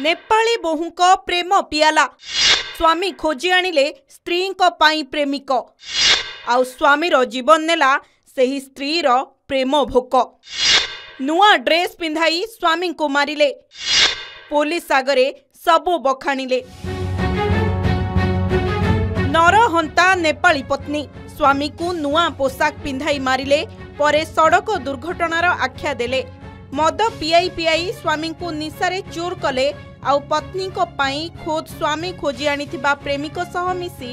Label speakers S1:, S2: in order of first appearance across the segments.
S1: नेपाली बोहुंक प्रेम पियाला स्वामी खोजी आनिले स्त्री पाई प्रेमिक आउ स्वामीर जीवन नेला सेही स्त्रीर प्रेम भोक। नुआ ड्रेस पिंधाई स्वामी को मारिले पुलिस आगरे सबु बखाणिले। नरहंता नेपाली पत्नी स्वामी को नुआ पोशाक पिंधाई मारिले परे सड़क दुर्घटनार आख्या देले। मद पियाई पियाई स्वामी को निशारे चूर कले आउ पत्नी को पाई खोद स्वामी खोजी आनिथिबा प्रेमिक सह मिसी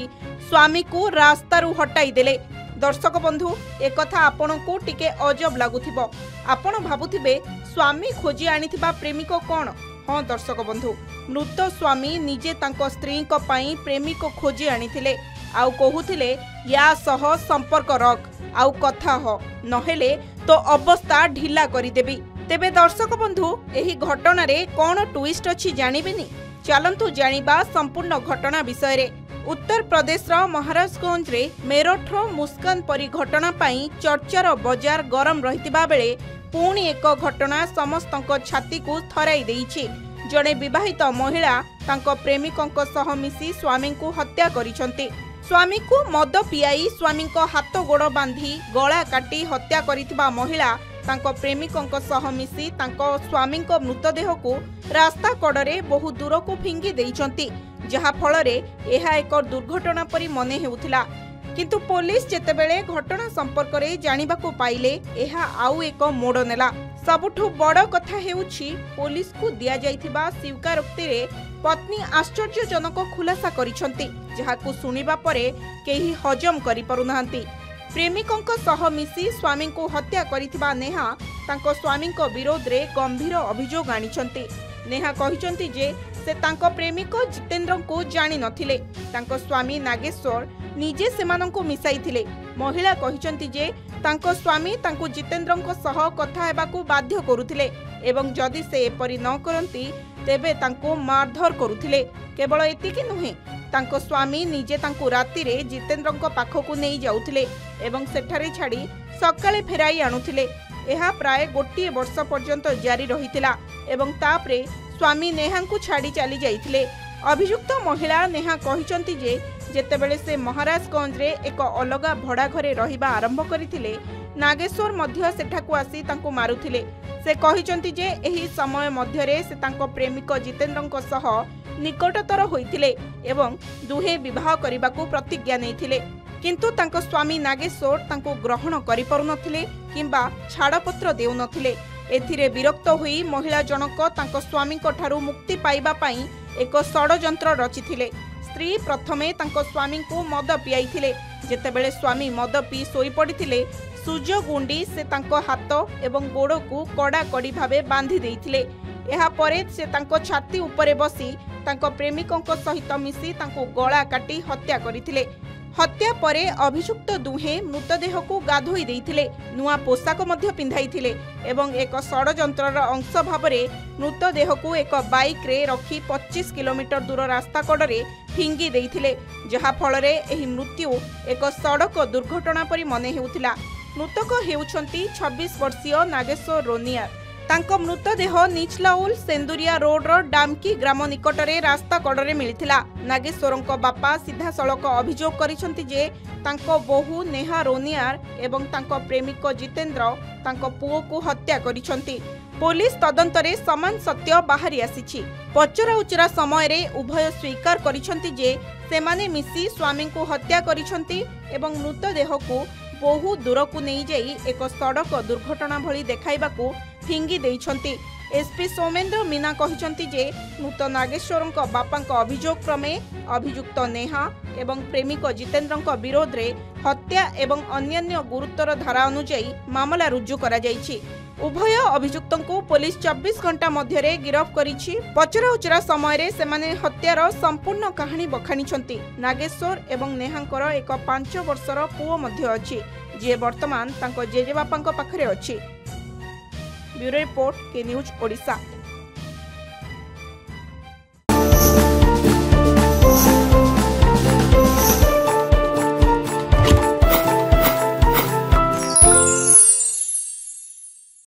S1: स्वामी को रास्तारू हटाई देले। दर्शक बंधु एकथा आपण को टिके अजब लागुथिबो। आपण भाबुथिबे स्वामी खोजी आनिथिबा प्रेमिक कोन? हाँ दर्शक बंधु, मृत स्वामी निजे तांको स्त्री को पाई प्रेमिक खोजी आनिथिले आउ कहुथिले या सह संपर्क रख आउ कथा हो नहेले तो अवस्था ढिला करिदेबी। तेबे दर्शक बंधु एही घटना रे कोन ट्विस्ट अछि जानिबेनी? चलंतु जानिबा संपूर्ण घटना विषय रे। उत्तर प्रदेश महाराजगंज रे मेरठ मुस्कान परी घटना पाई चर्चार बजार गरम रहितिबा बेले पुणी एक घटना समस्तक छाती को थराई देइछि। जड़े विवाहित महिला तांको प्रेमिकंक सह मिसी स्वामी को हत्या करिसंती। स्वामी को मद पियाई स्वामी को हाथ गोड़ बांधी गला काटी हत्या करिथिबा महिला तांको प्रेमिकंक सह मिसी तांको स्वामी को मृतदेह को रास्ता कड़े बहु दूर को फिंगी देइचंती, जहा फलरे एहा एक दुर्घटना परी मने हेउथिला। किंतु पुलिस जेतेबेले घटना संपर्क रे जानिबा को पाइले एहा आउ एक मोड़ नेला। सबुठु बड़ कथा हेउछि पुलिस को दिया जाइथिबा स्वीकारोक्ति रे पत्नी आश्चर्यजनक खुलासा करिसंती, जहाकू सुनिबा परे केही हजम करि परुनांती। प्रेमिकंक सह मिसी स्वामी को हत्या करिथिबा नेहा तांको स्वामी को विरोध रे गंभीर अभियोग आनिछंती। नेहा कहिसंती जे से तांको प्रेमिक जितेंद्र को जानि नथिले, तांको स्वामी नागेश्वर निजे सेमानंको मिसाइथिले। महिला कहिसंती जे तांको स्वामी तांको जितेंद्रंको सह कथा हेबाकू बाध्य करुथिले एवं जदि से एपरि न करंती तेबे तांको मारधर करुथिले। केवल एतिकी नुहे, तांको स्वामी निजे तांको राति रे जितेंद्रंको पाखकू नेई जाउथिले एवं सेठारे छाड़ी सकाळे फेराई आनुथिले। एहा प्राय गोटिए वर्ष पर्यंत जारी रहितिला एवं तापरे स्वामी नेहा को छाड़ी चली जाइथिले। अभियुक्त महिला नेहा कहिसंती जे जेतेबेले से महाराजगंज रे एक अलगा भड़ा घरे रहिबा आरंभ करिथिले नागेश्वर मध्य सेठाकू आसी तांको मारुथिले। से कहिसंती जे एही समय मध्य रे से तांको प्रेमिक जितेंद्रंको सह निकटतर होइथिले एवं दुहे विवाह करिबाकू प्रतिज्ञा नैथिले। किंतु तांको स्वामी नागेश्वर तांको ग्रहण करि परुनथिले किंबा छाड़पत्र देउ नथिले। एथिरे विरक्त होई महिला जनक तांको स्वामी को ठारू मुक्ति पाइबा पाई एक षडयंत्र रचिथिले। स्त्री प्रथमे तांको स्वामी को मद पियाइथिले। जेतेबेले स्वामी मद पी सोई पड़िथिले सूर्य गुंडी से तांको हाथ एवं गोड़ को कड़ा कड़ी भावे बांधी देइथिले। एहा परे से तांको छाती उपरे बसी तांको प्रेमिकंक सहित मिसी तांको गला काटी हत्या करिथिले। हत्या परे अभियुक्त दुहे मृतदेह को गाधोई देइथिले, नुआ पोशाक मध्य पिंधाइथिले एवं एक षडयंत्रर अंश भावरे मृतदेह को एक बाइक रे रखी 25 किलोमीटर दूर रास्ता कड़े फिंगी देइथिले, जहा फलरे एही मृत्यु एक सड़क दुर्घटना परी मने हेउथिला। मृतक हेउछंती 26 वर्षीय नागेश्वर रोनिया। तांको मृतदेह निचलाउल सेंदुरिया रोड रो डामकी ग्राम निकटरे रास्ता कड़े मिलिथिला। नागेश्वरंको बापा सीधा सड़क अभियोग करिसंती जे तांको बोहू नेहा रोनियार एवं तांको प्रेमिक जितेंद्र तांको पुओ को हत्या करिसंती। पुलिस तदंतरे समान सत्य बाहरी आसीछि। पचरा उचरा समय रे उभय स्वीकार करिसंती जे सेमाने मिसी स्वामी को हत्या करिसंती एवं मृतदेह को बहु दूर को नहीं जाई एक सड़क दुर्घटना भली देखाइबाकू फिंगी देइछंती। एसपी सोमेंद्र मीना कहिसंती जे मृत नागेश्वरंक बापांक अभियोग क्रमे अभियुक्त नेहा एवं प्रेमिक जितेंद्रंक विरोध रे हत्या एवं अन्यान्य गुरुतर धारा अनुसार मामला रुजु करा जाइछि। उभय अभियुक्तंकु पुलिस 24 घंटा मध्यरे गिरफ करिछि। पचरा उचरा समय रे सेमाने हत्यार संपूर्ण कहानी बखानिछंती। नागेश्वर एवं नेहांकर एक 5 वर्षर पुओ मध्य अछि, जे वर्तमान तांको जेजे बापांक पाखरे अछि। ब्यूरो रिपोर्ट के न्यूज ओडिशा।